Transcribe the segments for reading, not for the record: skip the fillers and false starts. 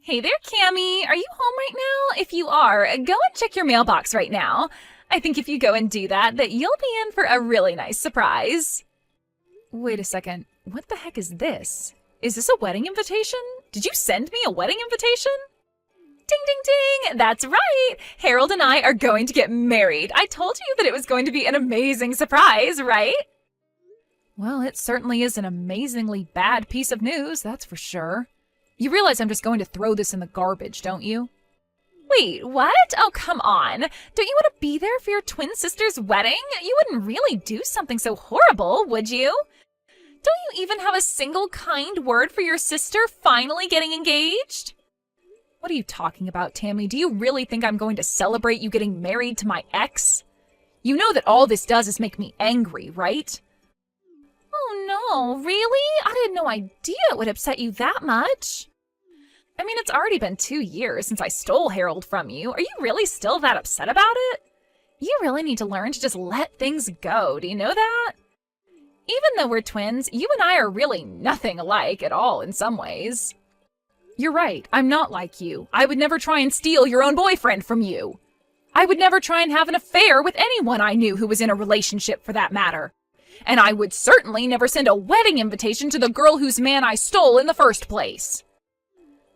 Hey there, Cammy. Are you home right now? If you are, go and check your mailbox right now. I think if you go and do that you'll be in for a really nice surprise. Wait a second. What the heck is this? Is this a wedding invitation? Did you send me a wedding invitation? Ding, ding, ding! That's right! Harold and I are going to get married. I told you that it was going to be an amazing surprise, right? Well, it certainly is an amazingly bad piece of news, that's for sure. You realize I'm just going to throw this in the garbage, don't you? Wait, what? Oh, come on. Don't you want to be there for your twin sister's wedding? You wouldn't really do something so horrible, would you? Don't you even have a single kind word for your sister finally getting engaged? What are you talking about, Tammy? Do you really think I'm going to celebrate you getting married to my ex? You know that all this does is make me angry, right? Oh no, really? I had no idea it would upset you that much. I mean, it's already been 2 years since I stole Harold from you. Are you really still that upset about it? You really need to learn to just let things go, do you know that? Even though we're twins, you and I are really nothing alike at all in some ways. You're right, I'm not like you. I would never try and steal your own boyfriend from you. I would never try and have an affair with anyone I knew who was in a relationship for that matter. And I would certainly never send a wedding invitation to the girl whose man I stole in the first place.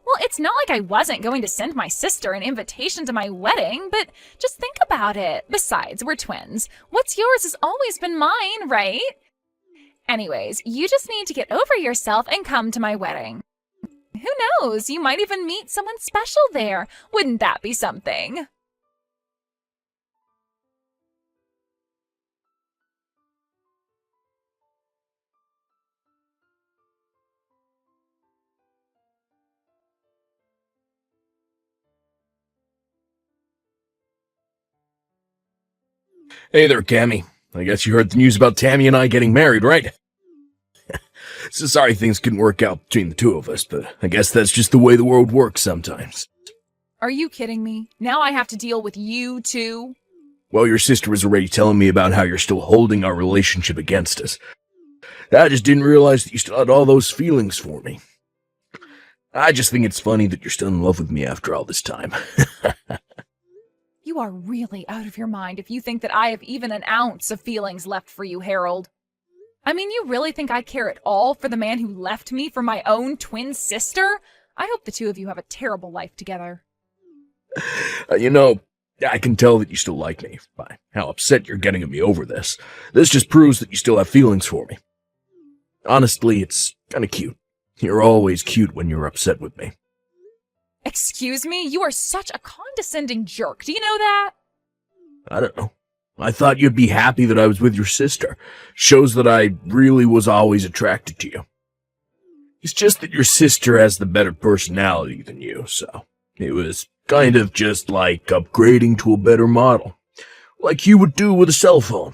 Well, it's not like I wasn't going to send my sister an invitation to my wedding, but just think about it. Besides, we're twins. What's yours has always been mine, right? Anyways, you just need to get over yourself and come to my wedding. Who knows? You might even meet someone special there. Wouldn't that be something? Hey there, Cammy. I guess you heard the news about Tammy and I getting married, right? So sorry things couldn't work out between the two of us, but I guess that's just the way the world works sometimes. Are you kidding me? Now I have to deal with you too? Well, your sister was already telling me about how you're still holding our relationship against us. I just didn't realize that you still had all those feelings for me. I just think it's funny that you're still in love with me after all this time. You are really out of your mind if you think that I have even an ounce of feelings left for you, Harold. I mean, you really think I care at all for the man who left me for my own twin sister? I hope the two of you have a terrible life together. I can tell that you still like me by how upset you're getting at me over this. This just proves that you still have feelings for me. Honestly, it's kinda cute. You're always cute when you're upset with me. Excuse me? You are such a condescending jerk. Do you know that? I don't know. I thought you'd be happy that I was with your sister. Shows that I really was always attracted to you. It's just that your sister has the better personality than you, so it was kind of just like upgrading to a better model. Like you would do with a cell phone.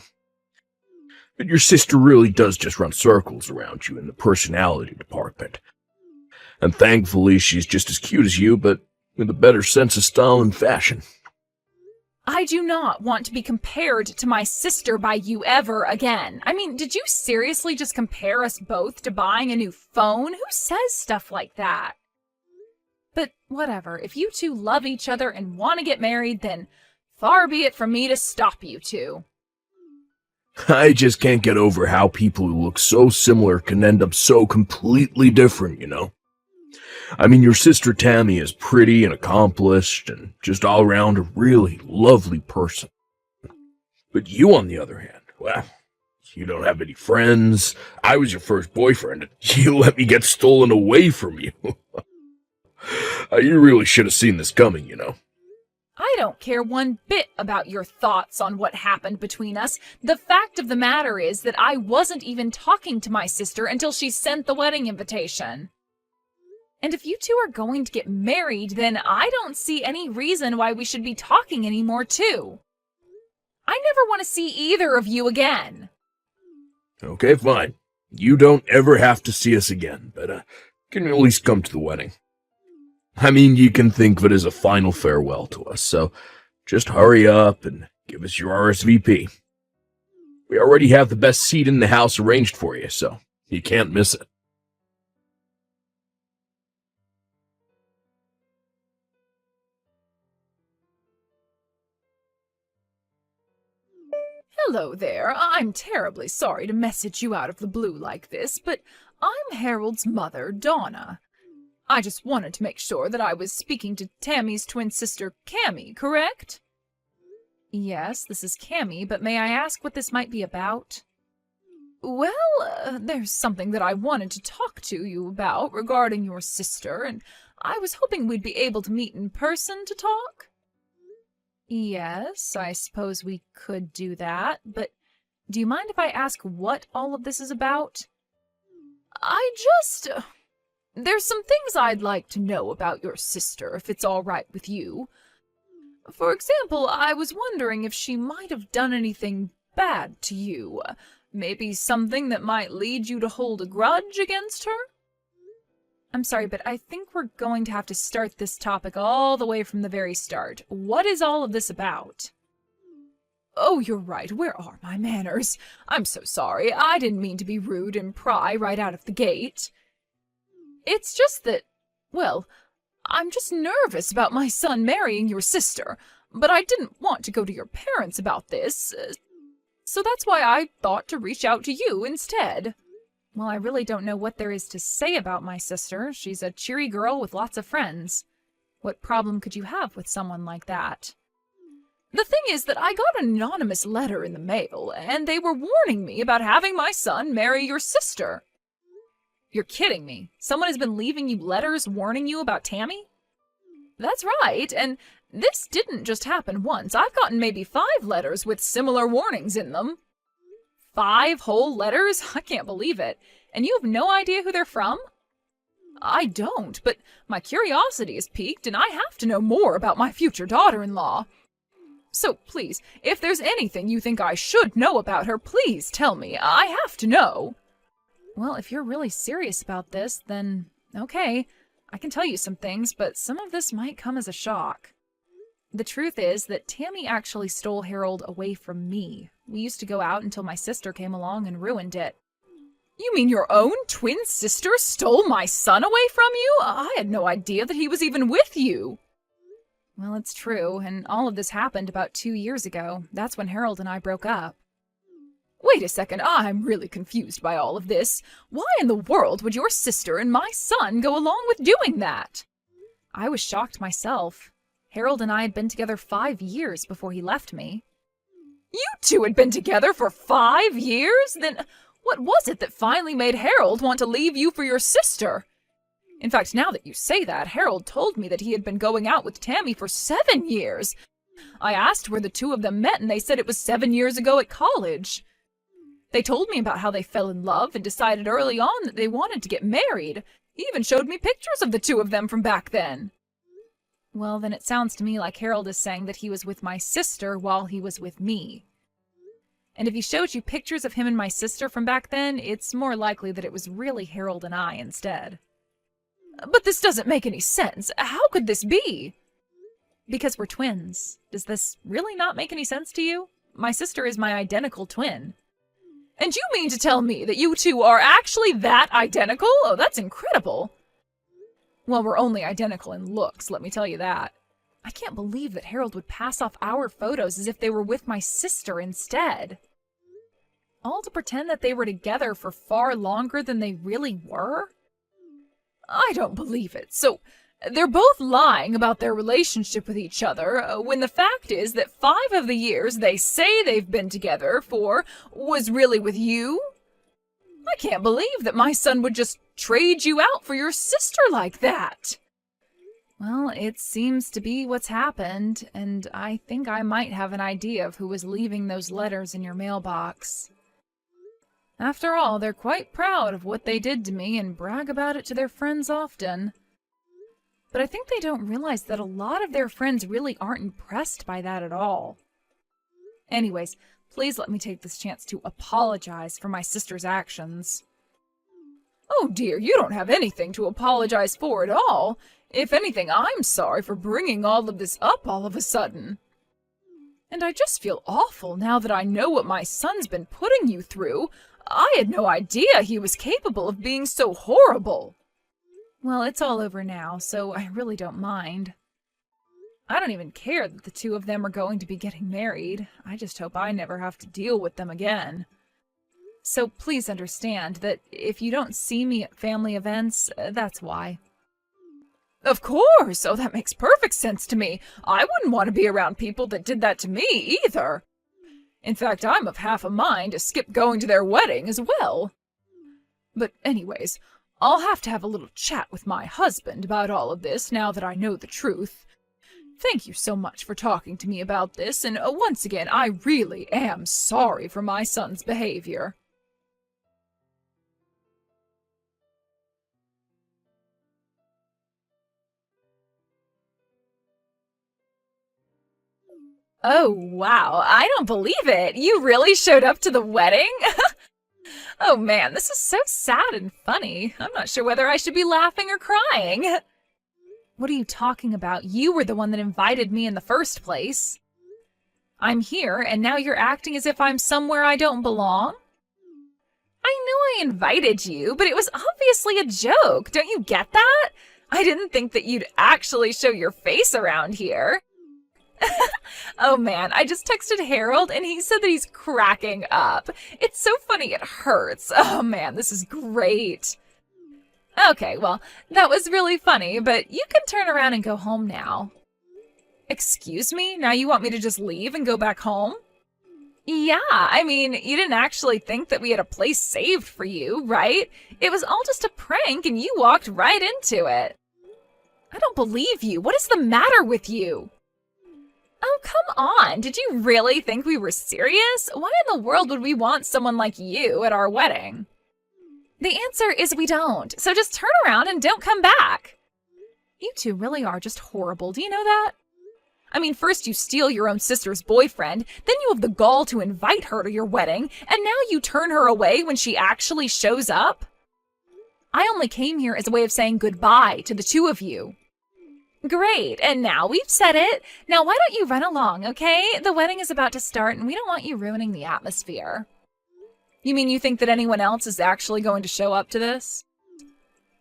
But your sister really does just run circles around you in the personality department. And thankfully, she's just as cute as you, but with a better sense of style and fashion. I do not want to be compared to my sister by you ever again. I mean, did you seriously just compare us both to buying a new phone? Who says stuff like that? But whatever, if you two love each other and want to get married, then far be it from me to stop you two. I just can't get over how people who look so similar can end up so completely different, you know? I mean, your sister Tammy is pretty and accomplished and just all around a really lovely person. But you, on the other hand, well, you don't have any friends. I was your first boyfriend, and you let me get stolen away from you. You really should have seen this coming, you know. I don't care one bit about your thoughts on what happened between us. The fact of the matter is that I wasn't even talking to my sister until she sent the wedding invitation. And if you two are going to get married, then I don't see any reason why we should be talking anymore, too. I never want to see either of you again. Okay, fine. You don't ever have to see us again, but can you at least come to the wedding? I mean, you can think of it as a final farewell to us, so just hurry up and give us your RSVP. We already have the best seat in the house arranged for you, so you can't miss it. Hello there. I'm terribly sorry to message you out of the blue like this, but I'm Harold's mother, Donna. I just wanted to make sure that I was speaking to Tammy's twin sister, Cammy, correct? Yes, this is Cammy, but may I ask what this might be about? Well, there's something that I wanted to talk to you about regarding your sister, and I was hoping we'd be able to meet in person to talk. Yes, I suppose we could do that, but do you mind if I ask what all of this is about? There's some things I'd like to know about your sister, if it's all right with you. For example, I was wondering if she might have done anything bad to you. Maybe something that might lead you to hold a grudge against her? I'm sorry, but I think we're going to have to start this topic all the way from the very start. What is all of this about? Oh, you're right. Where are my manners? I'm so sorry. I didn't mean to be rude and pry right out of the gate. It's just that, well, I'm just nervous about my son marrying your sister, but I didn't want to go to your parents about this, so that's why I thought to reach out to you instead. Well, I really don't know what there is to say about my sister. She's a cheery girl with lots of friends. What problem could you have with someone like that? The thing is that I got an anonymous letter in the mail, and they were warning me about having my son marry your sister. You're kidding me. Someone has been leaving you letters warning you about Tammy? That's right, and this didn't just happen once. I've gotten maybe 5 letters with similar warnings in them. 5 whole letters? I can't believe it. And you have no idea who they're from? I don't, but my curiosity is piqued, and I have to know more about my future daughter-in-law. So please, if there's anything you think I should know about her, please tell me. I have to know. Well, if you're really serious about this, then okay. I can tell you some things, but some of this might come as a shock. The truth is that Tammy actually stole Harold away from me. We used to go out until my sister came along and ruined it. You mean your own twin sister stole my son away from you? I had no idea that he was even with you. Well, it's true, and all of this happened about 2 years ago. That's when Harold and I broke up. Wait a second, I'm really confused by all of this. Why in the world would your sister and my son go along with doing that? I was shocked myself. Harold and I had been together 5 years before he left me. You two had been together for 5 years? Then what was it that finally made Harold want to leave you for your sister? In fact, now that you say that, Harold told me that he had been going out with Tammy for 7 years. I asked where the two of them met, and they said it was 7 years ago at college. They told me about how they fell in love and decided early on that they wanted to get married. He even showed me pictures of the two of them from back then. Well, then it sounds to me like Harold is saying that he was with my sister while he was with me. And if he showed you pictures of him and my sister from back then, it's more likely that it was really Harold and I instead. But this doesn't make any sense. How could this be? Because we're twins. Does this really not make any sense to you? My sister is my identical twin. And you mean to tell me that you two are actually that identical? Oh, that's incredible. Well, we're only identical in looks, let me tell you that. I can't believe that Harold would pass off our photos as if they were with my sister instead. All to pretend that they were together for far longer than they really were? I don't believe it. So, they're both lying about their relationship with each other, when the fact is that 5 of the years they say they've been together for was really with you? I can't believe that my son would just trade you out for your sister like that. Well, it seems to be what's happened, and I think I might have an idea of who was leaving those letters in your mailbox. After all, they're quite proud of what they did to me and brag about it to their friends often. But I think they don't realize that a lot of their friends really aren't impressed by that at all. Anyways, please let me take this chance to apologize for my sister's actions. Oh dear, you don't have anything to apologize for at all. If anything, I'm sorry for bringing all of this up all of a sudden. And I just feel awful now that I know what my son's been putting you through. I had no idea he was capable of being so horrible. Well, it's all over now, so I really don't mind. I don't even care that the two of them are going to be getting married. I just hope I never have to deal with them again. So please understand that if you don't see me at family events, that's why. Of course! Oh, that makes perfect sense to me. I wouldn't want to be around people that did that to me, either. In fact, I'm of half a mind to skip going to their wedding as well. But anyways, I'll have to have a little chat with my husband about all of this now that I know the truth. Thank you so much for talking to me about this, and once again, I really am sorry for my son's behavior. Oh, wow. I don't believe it. You really showed up to the wedding? Oh man, this is so sad and funny. I'm not sure whether I should be laughing or crying. What are you talking about? You were the one that invited me in the first place. I'm here, and now you're acting as if I'm somewhere I don't belong? I know I invited you, but it was obviously a joke. Don't you get that? I didn't think that you'd actually show your face around here. Oh man, I just texted Harold and he said that he's cracking up. It's so funny it hurts. Oh man, this is great. Okay, well, that was really funny, but you can turn around and go home now. Excuse me? Now you want me to just leave and go back home? Yeah, I mean, you didn't actually think that we had a place saved for you, right? It was all just a prank and you walked right into it. I don't believe you. What is the matter with you? Oh, come on. Did you really think we were serious? Why in the world would we want someone like you at our wedding? The answer is we don't. So just turn around and don't come back. You two really are just horrible. Do you know that? I mean, first you steal your own sister's boyfriend, then you have the gall to invite her to your wedding, and now you turn her away when she actually shows up? I only came here as a way of saying goodbye to the two of you. Great, and now we've said it. Now why don't you run along, okay? The wedding is about to start and we don't want you ruining the atmosphere. You mean you think that anyone else is actually going to show up to this?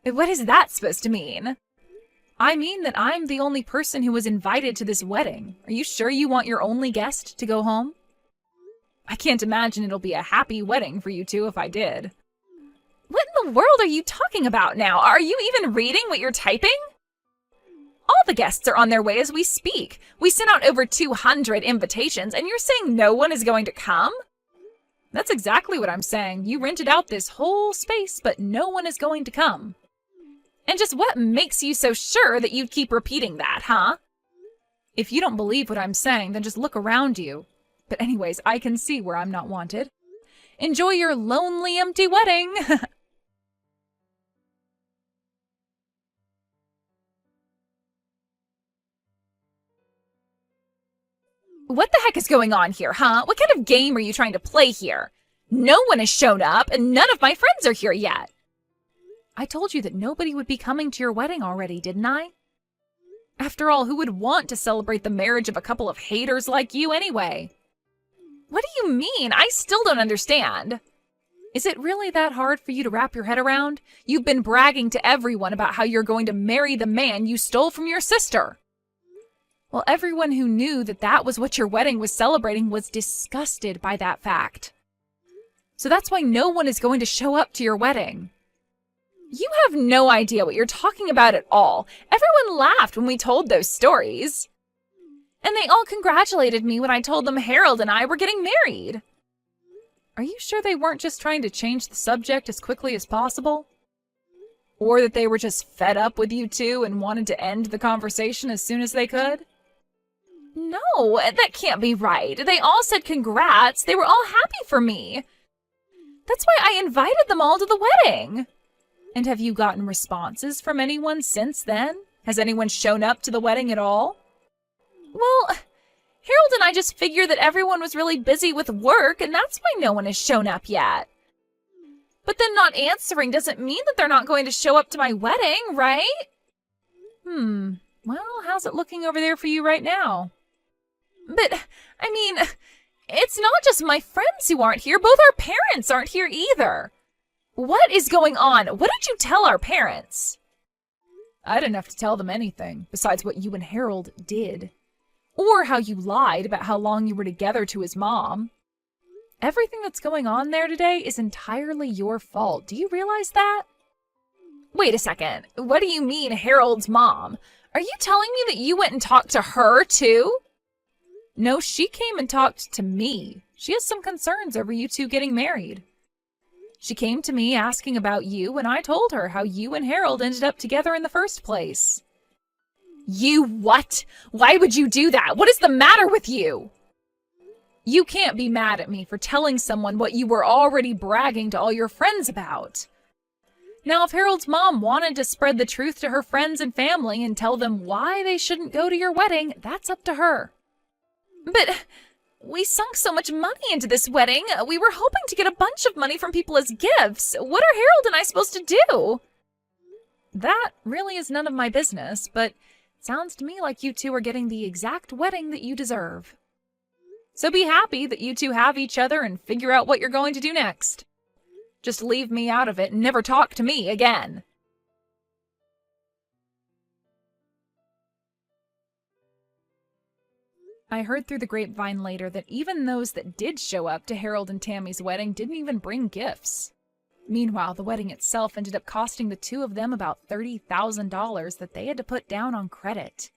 What is that supposed to mean? I mean that I'm the only person who was invited to this wedding. Are you sure you want your only guest to go home? I can't imagine it'll be a happy wedding for you two if I did. What in the world are you talking about now? Are you even reading what you're typing? All the guests are on their way as we speak. We sent out over 200 invitations, and you're saying no one is going to come? That's exactly what I'm saying. You rented out this whole space, but no one is going to come. And just what makes you so sure that you'd keep repeating that, huh? If you don't believe what I'm saying, then just look around you. But anyways, I can see where I'm not wanted. Enjoy your lonely, empty wedding! What the heck is going on here, huh? What kind of game are you trying to play here? No one has shown up, and none of my friends are here yet. I told you that nobody would be coming to your wedding already, didn't I? After all, who would want to celebrate the marriage of a couple of haters like you anyway? What do you mean? I still don't understand. Is it really that hard for you to wrap your head around? You've been bragging to everyone about how you're going to marry the man you stole from your sister. Well, everyone who knew that that was what your wedding was celebrating was disgusted by that fact. So that's why no one is going to show up to your wedding. You have no idea what you're talking about at all. Everyone laughed when we told those stories. And they all congratulated me when I told them Harold and I were getting married. Are you sure they weren't just trying to change the subject as quickly as possible? Or that they were just fed up with you two and wanted to end the conversation as soon as they could? No, that can't be right. They all said congrats. They were all happy for me. That's why I invited them all to the wedding. And have you gotten responses from anyone since then? Has anyone shown up to the wedding at all? Well, Harold and I just figured that everyone was really busy with work, and that's why no one has shown up yet. But then not answering doesn't mean that they're not going to show up to my wedding, right? Well, how's it looking over there for you right now? But, I mean, it's not just my friends who aren't here. Both our parents aren't here either. What is going on? What did you tell our parents? I didn't have to tell them anything, besides what you and Harold did. or how you lied about how long you were together to his mom. Everything that's going on there today is entirely your fault. Do you realize that? Wait a second. What do you mean, Harold's mom? Are you telling me that you went and talked to her, too? No, she came and talked to me. She has some concerns over you two getting married. She came to me asking about you, and I told her how you and Harold ended up together in the first place. You what? Why would you do that? What is the matter with you? You can't be mad at me for telling someone what you were already bragging to all your friends about. Now, if Harold's mom wanted to spread the truth to her friends and family and tell them why they shouldn't go to your wedding, that's up to her. But we sunk so much money into this wedding. We were hoping to get a bunch of money from people as gifts. What are Harold and I supposed to do? That really is none of my business, but it sounds to me like you two are getting the exact wedding that you deserve. So be happy that you two have each other and figure out what you're going to do next. Just leave me out of it and never talk to me again. I heard through the grapevine later that even those that did show up to Harold and Tammy's wedding didn't even bring gifts. Meanwhile, the wedding itself ended up costing the two of them about $30,000 that they had to put down on credit.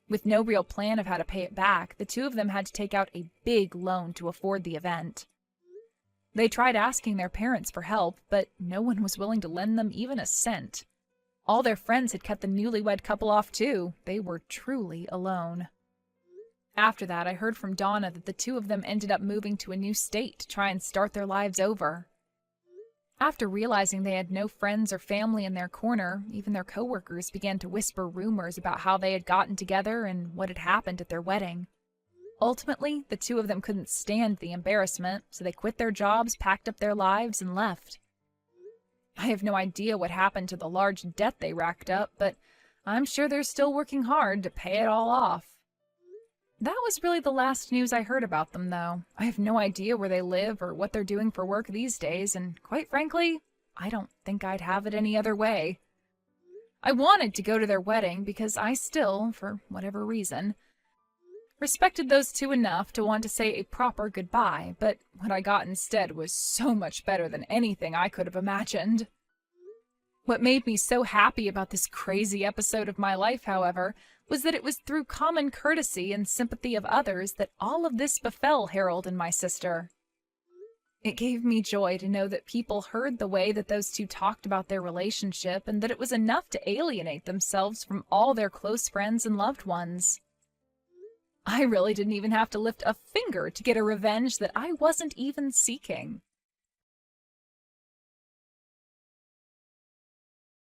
With no real plan of how to pay it back, the two of them had to take out a big loan to afford the event. They tried asking their parents for help, but no one was willing to lend them even a cent. All their friends had cut the newlywed couple off too. They were truly alone. After that, I heard from Donna that the two of them ended up moving to a new state to try and start their lives over. After realizing they had no friends or family in their corner, even their coworkers began to whisper rumors about how they had gotten together and what had happened at their wedding. Ultimately, the two of them couldn't stand the embarrassment, so they quit their jobs, packed up their lives, and left. I have no idea what happened to the large debt they racked up, but I'm sure they're still working hard to pay it all off. That was really the last news I heard about them, though. I have no idea where they live or what they're doing for work these days, and quite frankly, I don't think I'd have it any other way. I wanted to go to their wedding because I still, for whatever reason, respected those two enough to want to say a proper goodbye, but what I got instead was so much better than anything I could have imagined. What made me so happy about this crazy episode of my life, however, was that it was through common courtesy and sympathy of others that all of this befell Harold and my sister. It gave me joy to know that people heard the way that those two talked about their relationship and that it was enough to alienate themselves from all their close friends and loved ones. I really didn't even have to lift a finger to get a revenge that I wasn't even seeking.